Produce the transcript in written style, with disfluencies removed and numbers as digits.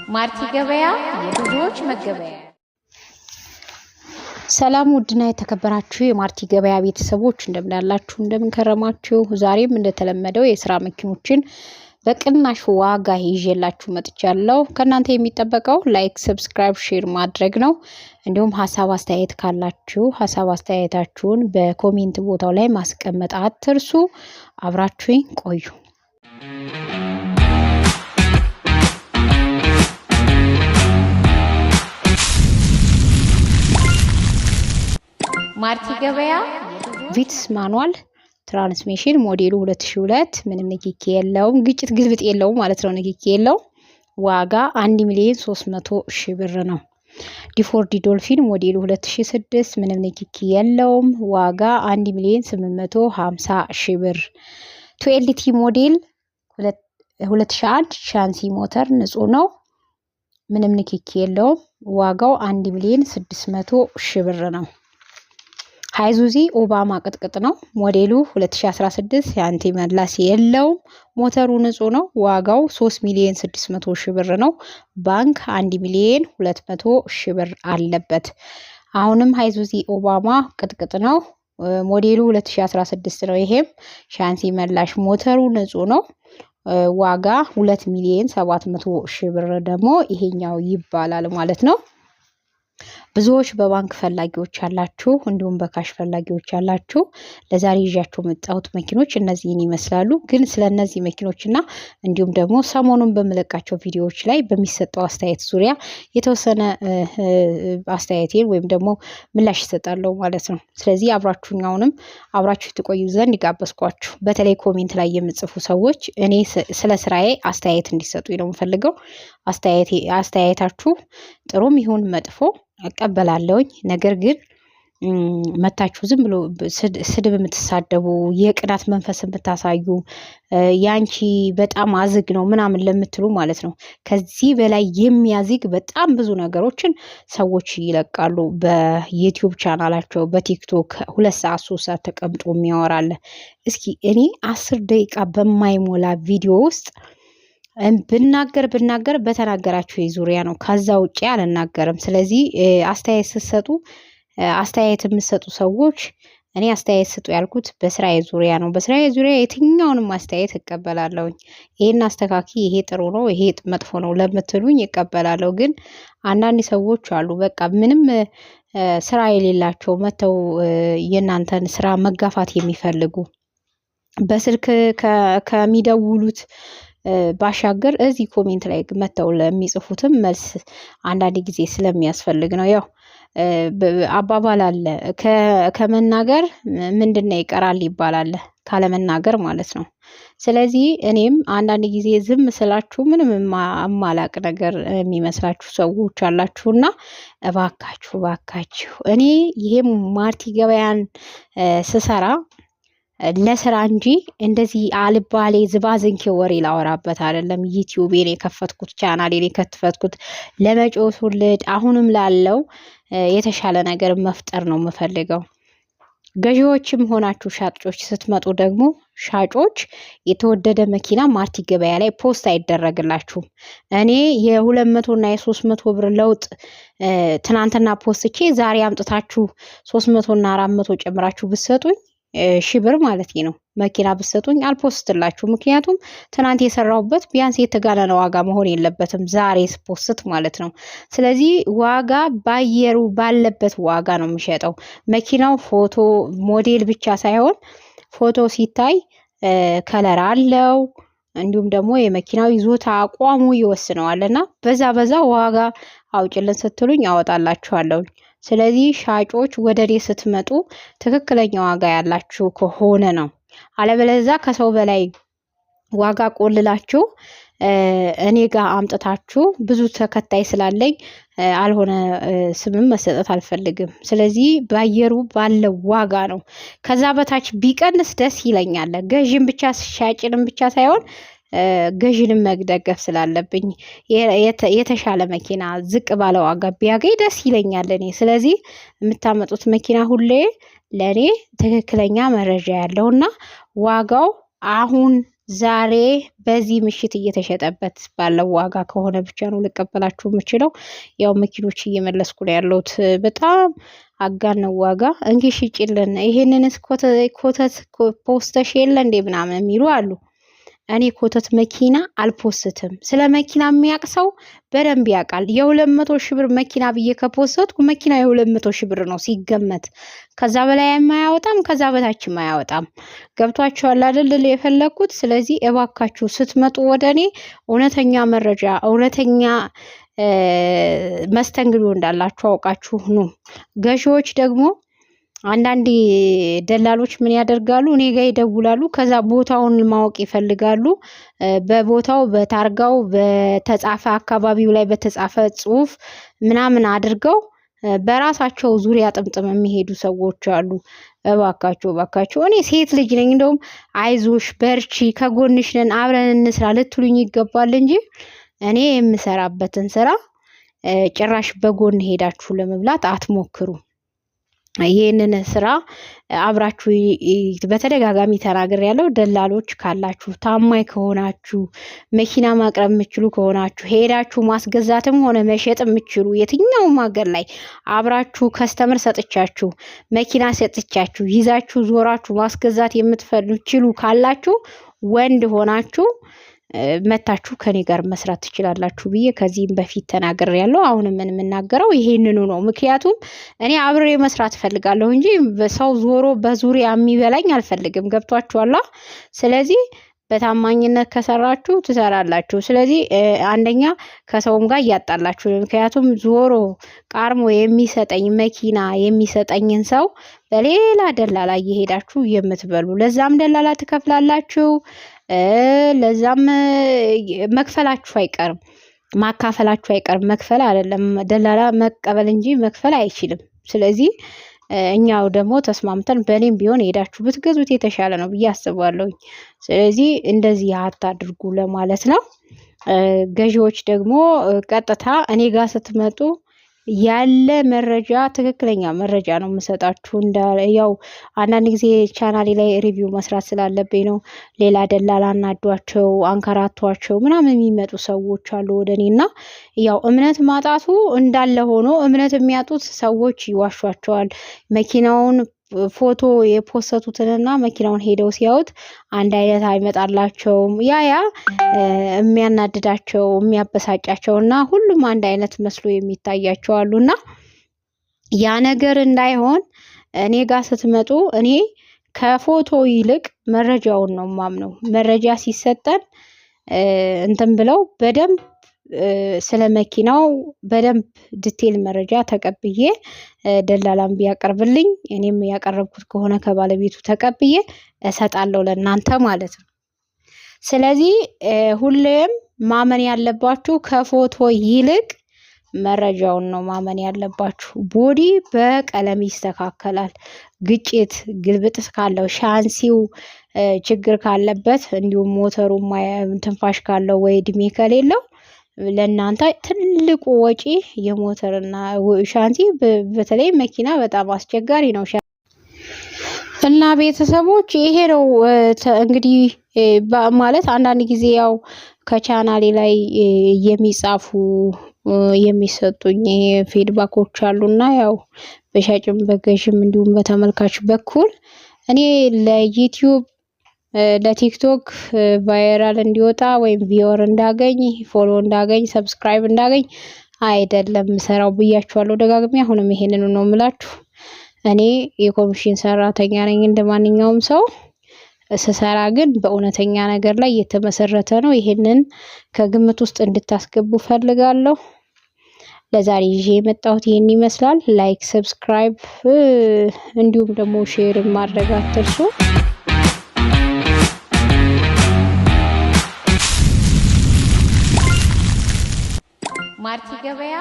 ማርቲ ገበያ የብዙዎች መገበያ። ሰላም ውድና የተከበራችሁ የማርቲ ገበያ ቤተሰቦች እንደምን ያላችሁ እንደምን ከረማችሁ? ዛሬም እንደተለመደው የስራ መኪኖችን በቅናሽ ዋጋ ይዤላችሁ መጥቻለሁ። ከናንተ የሚጠበቀው ላይክ፣ ሰብስክራይብ፣ ሼር ማድረግ ነው። እንዲሁም ሐሳብ አስተያየት ካላችሁ ሐሳብ አስተያየታችሁን በኮሜንት ቦታው ላይ ማስቀመጥ አትርሱ። አብራችሁኝ ቆዩ። ማርቲ ገበያ ቪትስ ማኑዋል ትራንስሚሽን ሞዴሉ 2002 ምንም ንክኪ የለውም፣ ግጭት ግልብጥ የለውም ማለት ነው። ንክኪ የለውም። ዋጋ 1,300,000 ብር ነው። ዲፎርዲ ዶልፊን ሞዴሉ 2006 ምንም ንክኪ የለውም። ዋጋ 1,850,000 ብር። ቱኤልቲ ሞዴል 2001 ሻንሲ ሞተር ንጹህ ነው፣ ምንም ንክኪ የለውም። ዋጋው 1,600,000 ብር ነው። ሃይዙዚ ኦባማ ቅጥቅጥ ነው። ሞዴሉ 2016 ያንቲ መላስ የለውም። ሞተሩ ንጹህ ነው። ዋጋው 3,600,000 ብር ነው። ባንክ 1,200,000 ብር አለበት። አሁንም ሃይዙዚ ኦባማ ቅጥቅጥ ነው። ሞዴሉ 2016 ነው። ይሄም ሻንሲ መላሽ፣ ሞተሩ ንጹህ ነው። ዋጋ 2,700,000 ብር ደግሞ ይሄኛው ይባላል ማለት ነው። ብዙዎች በባንክ ፈላጊዎች ያላችሁ እንዲሁም በካሽ ፈላጊዎች ያላችሁ ለዛሬ ይዣችሁ መጣሁት መኪኖች እነዚህን ይመስላሉ። ግን ስለነዚህ መኪኖችና እንዲሁም ደግሞ ሰሞኑን በመለቃቸው ቪዲዮዎች ላይ በሚሰጠው አስተያየት ዙሪያ የተወሰነ አስተያየቴን ወይም ደግሞ ምላሽ ይሰጣለሁ ማለት ነው። ስለዚህ አብራችሁኛውንም አብራችሁ ትቆዩ ዘንድ ይጋበዝኳችሁ። በተለይ ኮሜንት ላይ የምጽፉ ሰዎች እኔ ስለ ስራዬ አስተያየት እንዲሰጡኝ ነው የምፈልገው። አስተያየታችሁ ጥሩም ይሁን መጥፎ እቀበላለሁኝ። ነገር ግን መታችሁ ዝም ብሎ ስድብ የምትሳደቡ የቅናት መንፈስ የምታሳዩ ያንቺ በጣም አዝግ ነው ምናምን ለምትሉ ማለት ነው፣ ከዚህ በላይ የሚያዝግ በጣም ብዙ ነገሮችን ሰዎች ይለቃሉ በዩቲዩብ ቻናላቸው፣ በቲክቶክ 2 ሰዓት 3 ሰዓት ተቀምጦ የሚያወራለ። እስኪ እኔ 10 ደቂቃ በማይሞላ ቪዲዮ ውስጥ ብናገር በተናገራችሁ ዙሪያ ነው። ከዛ ውጪ አልናገርም። ስለዚህ አስተያየት የምትሰጡ ሰዎች እኔ አስተያየት ስጡ ያልኩት በስራዬ ዙሪያ ነው። በስራዬ ዙሪያ የትኛውንም አስተያየት እቀበላለሁኝ። ይሄን አስተካኪ፣ ይሄ ጥሩ ነው፣ ይሄ መጥፎ ነው ለምትሉኝ እቀበላለሁ። ግን አንዳንድ ሰዎች አሉ በቃ ምንም ስራ የሌላቸው መተው የእናንተን ስራ መጋፋት የሚፈልጉ በስልክ ከሚደውሉት ባሻገር እዚህ ኮሜንት ላይ መተው ለሚጽፉትም መልስ አንዳንድ ጊዜ ስለሚያስፈልግ ነው። ያው አባባል አለ ከመናገር ምንድነው ይቀራል ይባላል፣ ካለመናገር ማለት ነው። ስለዚህ እኔም አንዳንድ ጊዜ ዝም ስላችሁ ምንም የማላቅ ነገር የሚመስላችሁ ሰዎች አላችሁና እባካችሁ እኔ ይሄም ማርቲ ገበያን ስሰራ ለስራ እንጂ እንደዚህ አልባሌ ዝባዝንኬ ወሬ ላወራበት አይደለም። ዩቲዩቤን የከፈትኩት ቻናሌን የከፈትኩት ለመጪው ትውልድ አሁንም ላለው የተሻለ ነገር መፍጠር ነው የምፈልገው። ገዢዎችም ሆናችሁ ሻጮች ስትመጡ ደግሞ ሻጮች የተወደደ መኪና ማርቲ ገበያ ላይ ፖስት አይደረግላችሁም። እኔ የ200 እና የ300 ብር ለውጥ ትናንትና ፖስትቼ ዛሬ አምጥታችሁ 300 እና 400 ጨምራችሁ ብትሰጡኝ 1000 ብር ማለት ነው መኪና ብትሰጡኝ አልፖስትላችሁ። ምክንያቱም ትናንት የሰራሁበት ቢያንስ የተጋነነ ዋጋ መሆን የለበትም ዛሬ ስፖስት ማለት ነው። ስለዚህ ዋጋ ባየሩ ባለበት ዋጋ ነው የሚሸጠው። መኪናው ፎቶ ሞዴል ብቻ ሳይሆን ፎቶ ሲታይ ከለር አለው፣ እንዲሁም ደግሞ የመኪናው ይዞታ አቋሙ ይወስነዋልና በዛ ዋጋ አውጭልን ስትሉኝ አወጣላችኋለሁ። ስለዚህ ሻጮች ወደ እኔ ስትመጡ ትክክለኛ ዋጋ ያላችሁ ከሆነ ነው። አለበለዚያ ከሰው በላይ ዋጋ ቆልላችሁ እኔ ጋር አምጥታችሁ ብዙ ተከታይ ስላለኝ አልሆነ ስምም መሰጠት አልፈልግም። ስለዚህ ባየሩ ባለው ዋጋ ነው። ከዛ በታች ቢቀንስ ደስ ይለኛል። ገዥም ብቻ ሻጭንም ብቻ ሳይሆን ገዥንም መደገፍ ስላለብኝ የተሻለ መኪና ዝቅ ባለ ዋጋ ቢያገኝ ደስ ይለኛል እኔ። ስለዚህ የምታመጡት መኪና ሁሌ ለኔ ትክክለኛ መረጃ ያለውና ዋጋው አሁን ዛሬ በዚህ ምሽት እየተሸጠበት ባለው ዋጋ ከሆነ ብቻ ነው ልቀበላችሁ የምችለው። ያው መኪኖች እየመለስኩ ነው ያለሁት። በጣም አጋነው ዋጋ። እንግዲህ ሽጭልን፣ ይሄንንስ ኮተት ፖስተሽ የለ እንዴ ምናምን የሚሉ አሉ። እኔ ኮተት መኪና አልፖስትም። ስለ መኪና የሚያውቅ ሰው በደንብ ያውቃል። የ200,000 ብር መኪና ብዬ ከፖስትኩ መኪና የ200,000 ብር ነው ሲገመት። ከዛ በላይ የማያወጣም ከዛ በታችም አያወጣም። ገብቷችኋል አይደል የፈለኩት? ስለዚህ እባካችሁ ስትመጡ ወደ እኔ እውነተኛ መረጃ እውነተኛ መስተንግዶ እንዳላችሁ አውቃችሁ ኑ። ገዢዎች ደግሞ አንዳንድ ደላሎች ምን ያደርጋሉ? እኔ ጋር ይደውላሉ። ከዛ ቦታውን ማወቅ ይፈልጋሉ። በቦታው በታርጋው በተጻፈ አካባቢው ላይ በተጻፈ ጽሑፍ ምናምን አድርገው በራሳቸው ዙሪያ ጥምጥም የሚሄዱ ሰዎች አሉ። እባካችሁ እኔ ሴት ልጅ ነኝ። እንደውም አይዞሽ በርቺ፣ ከጎንሽ ነን፣ አብረን እንስራ ልትሉኝ ይገባል እንጂ እኔ የምሰራበትን ስራ ጭራሽ በጎን ሄዳችሁ ለመብላት አትሞክሩ። ይህንን ስራ አብራችሁ በተደጋጋሚ ተናገር ያለው ደላሎች ካላችሁ ታማኝ ከሆናችሁ መኪና ማቅረብ የምችሉ ከሆናችሁ ሄዳችሁ ማስገዛትም ሆነ መሸጥ የምችሉ የትኛውም ሀገር ላይ አብራችሁ ከስተመር ሰጥቻችሁ መኪና ሰጥቻችሁ ይዛችሁ ዞራችሁ ማስገዛት የምትችሉ ካላችሁ ወንድ ሆናችሁ መታችሁ ከኔ ጋር መስራት ትችላላችሁ ብዬ ከዚህም በፊት ተናግሬያለሁ። አሁንም ምን የምናገረው ይሄንኑ ነው። ምክንያቱም እኔ አብሬ መስራት ፈልጋለሁ እንጂ በሰው ዞሮ በዙሪያ የሚበላኝ አልፈልግም። ገብቷችኋል? ስለዚህ በታማኝነት ከሰራችሁ ትሰራላችሁ። ስለዚህ አንደኛ ከሰውም ጋር እያጣላችሁ፣ ምክንያቱም ዞሮ ቃርሞ የሚሰጠኝ መኪና የሚሰጠኝን ሰው በሌላ ደላላ እየሄዳችሁ የምትበሉ፣ ለዛም ደላላ ትከፍላላችሁ። ለዛም መክፈላችሁ አይቀርም፣ ማካፈላችሁ አይቀርም። መክፈል አይደለም ደላላ መቀበል እንጂ መክፈል አይችልም። ስለዚህ እኛው ደግሞ ተስማምተን በኔም ቢሆን ሄዳችሁ ብትገዙት የተሻለ ነው ብዬ አስባለሁኝ። ስለዚህ እንደዚህ አታድርጉ ለማለት ነው። ገዢዎች ደግሞ ቀጥታ እኔ ጋር ስትመጡ ያለ መረጃ ትክክለኛ መረጃ ነው የምሰጣችሁ። ያው አንዳንድ ጊዜ ቻናሌ ላይ ሪቪው መስራት ስላለብኝ ነው። ሌላ ደላላ አናዷቸው አንከራቷቸው ምናምን የሚመጡ ሰዎች አሉ ወደ እኔና ያው እምነት ማጣቱ እንዳለ ሆኖ እምነት የሚያጡት ሰዎች ይዋሿቸዋል። መኪናውን ፎቶ የፖስተቱትንና መኪናውን ሄደው ሲያዩት አንድ አይነት አይመጣላቸውም። ያ የሚያናድዳቸው የሚያበሳጫቸውና ሁሉም አንድ አይነት መስሎ የሚታያቸው አሉና ያ ነገር እንዳይሆን እኔ ጋር ስትመጡ እኔ ከፎቶ ይልቅ መረጃውን ነው ማምነው። መረጃ ሲሰጠን እንትን ብለው በደንብ ስለ መኪናው በደንብ ዲቴል መረጃ ተቀብዬ ደላላም ቢያቀርብልኝ እኔም ያቀረብኩት ከሆነ ከባለቤቱ ተቀብዬ እሰጣለሁ ለእናንተ ማለት ነው። ስለዚህ ሁሌም ማመን ያለባችሁ ከፎቶ ይልቅ መረጃውን ነው ማመን ያለባችሁ። ቦዲ በቀለም ይስተካከላል። ግጭት ግልብጥስ ካለው ሻንሲው ችግር ካለበት እንዲሁም ሞተሩ ትንፋሽ ካለው ወይ እድሜ ከሌለው ለእናንተ ትልቁ ወጪ የሞተርና ሻንቲ፣ በተለይ መኪና በጣም አስቸጋሪ ነው። እና ቤተሰቦች ይሄ ነው እንግዲህ ማለት አንዳንድ ጊዜ ያው ከቻናሌ ላይ የሚጻፉ የሚሰጡኝ ፊድባኮች አሉና ያው በሻጭም በገዥም እንዲሁም በተመልካች በኩል እኔ ለዩቲዩብ ለቲክቶክ ቫይራል እንዲወጣ ወይም ቪወር እንዳገኝ ፎሎ እንዳገኝ ሰብስክራይብ እንዳገኝ አይደለም ሰራው ብያችኋለሁ ደጋግሜ። አሁንም ይሄንን ነው የምላችሁ። እኔ የኮሚሽን ሰራተኛ ነኝ እንደማንኛውም ሰው። ስሰራ ግን በእውነተኛ ነገር ላይ የተመሰረተ ነው። ይሄንን ከግምት ውስጥ እንድታስገቡ ፈልጋለሁ። ለዛሬ ይዤ የመጣሁት ይሄን ይመስላል። ላይክ፣ ሰብስክራይብ እንዲሁም ደግሞ ሼር ማድረግ አትርሱ። ማርቲ ገበያ